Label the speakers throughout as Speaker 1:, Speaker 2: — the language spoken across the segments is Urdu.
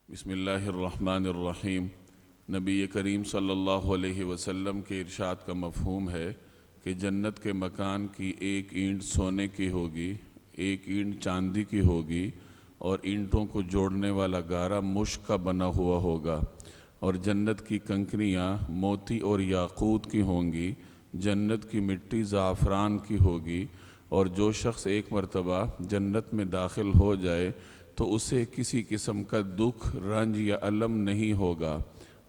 Speaker 1: بسم اللہ الرحمن الرحیم۔ نبی کریم صلی اللہ علیہ وسلم کے ارشاد کا مفہوم ہے کہ جنت کے مکان کی ایک اینٹ سونے کی ہوگی، ایک اینٹ چاندی کی ہوگی، اور اینٹوں کو جوڑنے والا گارا مشک کا بنا ہوا ہوگا، اور جنت کی کنکریاں موتی اور یاقوت کی ہوں گی، جنت کی مٹی زعفران کی ہوگی، اور جو شخص ایک مرتبہ جنت میں داخل ہو جائے تو اسے کسی قسم کا دکھ، رنج یا الم نہیں ہوگا،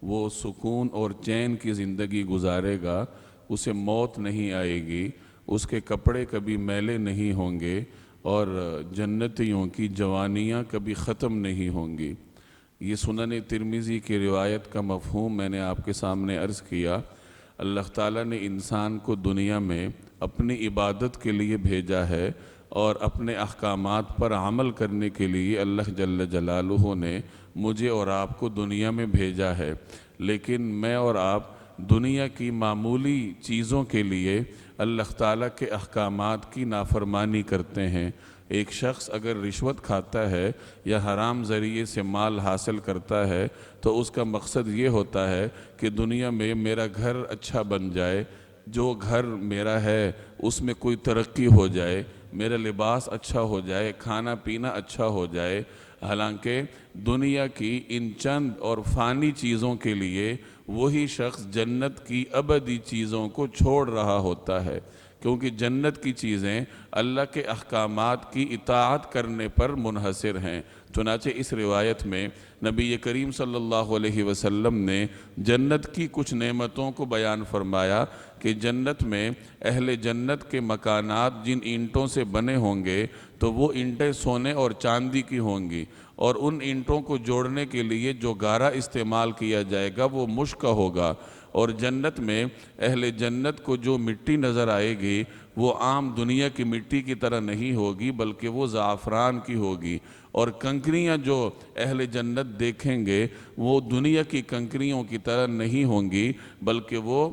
Speaker 1: وہ سکون اور چین کی زندگی گزارے گا، اسے موت نہیں آئے گی، اس کے کپڑے کبھی میلے نہیں ہوں گے، اور جنتیوں کی جوانیاں کبھی ختم نہیں ہوں گی۔ یہ سنن ترمذی کی روایت کا مفہوم میں نے آپ کے سامنے عرض کیا۔ اللہ تعالیٰ نے انسان کو دنیا میں اپنی عبادت کے لیے بھیجا ہے، اور اپنے احکامات پر عمل کرنے کے لیے اللہ جل جلالہ نے مجھے اور آپ کو دنیا میں بھیجا ہے، لیکن میں اور آپ دنیا کی معمولی چیزوں کے لیے اللہ تعالیٰ کے احکامات کی نافرمانی کرتے ہیں۔ ایک شخص اگر رشوت کھاتا ہے یا حرام ذریعے سے مال حاصل کرتا ہے تو اس کا مقصد یہ ہوتا ہے کہ دنیا میں میرا گھر اچھا بن جائے، جو گھر میرا ہے اس میں کوئی ترقی ہو جائے، میرا لباس اچھا ہو جائے، کھانا پینا اچھا ہو جائے۔ حالانکہ دنیا کی ان چند اور فانی چیزوں کے لیے وہی شخص جنت کی ابدی چیزوں کو چھوڑ رہا ہوتا ہے، کیونکہ جنت کی چیزیں اللہ کے احکامات کی اطاعت کرنے پر منحصر ہیں۔ چنانچہ اس روایت میں نبی کریم صلی اللہ علیہ وسلم نے جنت کی کچھ نعمتوں کو بیان فرمایا کہ جنت میں اہل جنت کے مکانات جن اینٹوں سے بنے ہوں گے تو وہ اینٹیں سونے اور چاندی کی ہوں گی، اور ان اینٹوں کو جوڑنے کے لیے جو گارا استعمال کیا جائے گا وہ مشک کا ہوگا، اور جنت میں اہل جنت کو جو مٹی نظر آئے گی وہ عام دنیا کی مٹی کی طرح نہیں ہوگی بلکہ وہ زعفران کی ہوگی، اور کنکریاں جو اہل جنت دیکھیں گے وہ دنیا کی کنکریوں کی طرح نہیں ہوں گی بلکہ وہ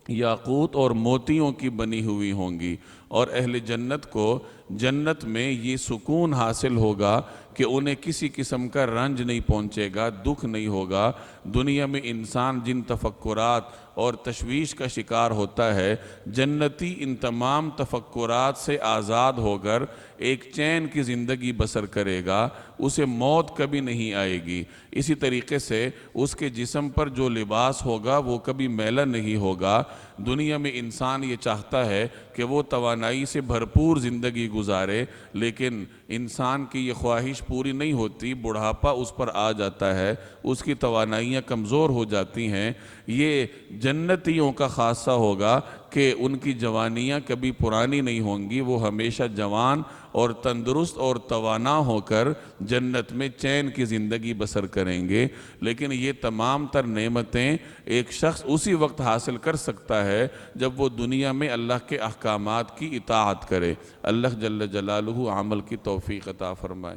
Speaker 1: یاقوت اور موتیوں کی بنی ہوئی ہوں گی، اور اہل جنت کو جنت میں یہ سکون حاصل ہوگا کہ انہیں کسی قسم کا رنج نہیں پہنچے گا، دکھ نہیں ہوگا۔ دنیا میں انسان جن تفکرات اور تشویش کا شکار ہوتا ہے، جنتی ان تمام تفکرات سے آزاد ہو کر ایک چین کی زندگی بسر کرے گا، اسے موت کبھی نہیں آئے گی۔ اسی طریقے سے اس کے جسم پر جو لباس ہوگا وہ کبھی میلا نہیں ہوگا۔ دنیا میں انسان یہ چاہتا ہے کہ وہ توانائی سے بھرپور زندگی گزارے، لیکن انسان کی یہ خواہش پوری نہیں ہوتی، بڑھاپا اس پر آ جاتا ہے، اس کی توانائیاں کمزور ہو جاتی ہیں۔ یہ جنتیوں کا خاصہ ہوگا کہ ان کی جوانیاں کبھی پرانی نہیں ہوں گی، وہ ہمیشہ جوان اور تندرست اور توانا ہو کر جنت میں چین کی زندگی بسر کریں گے۔ لیکن یہ تمام تر نعمتیں ایک شخص اسی وقت حاصل کر سکتا ہے جب وہ دنیا میں اللہ کے احکامات کی اطاعت کرے۔ اللہ جل جلالہ عمل کی توفیق عطا فرمائے۔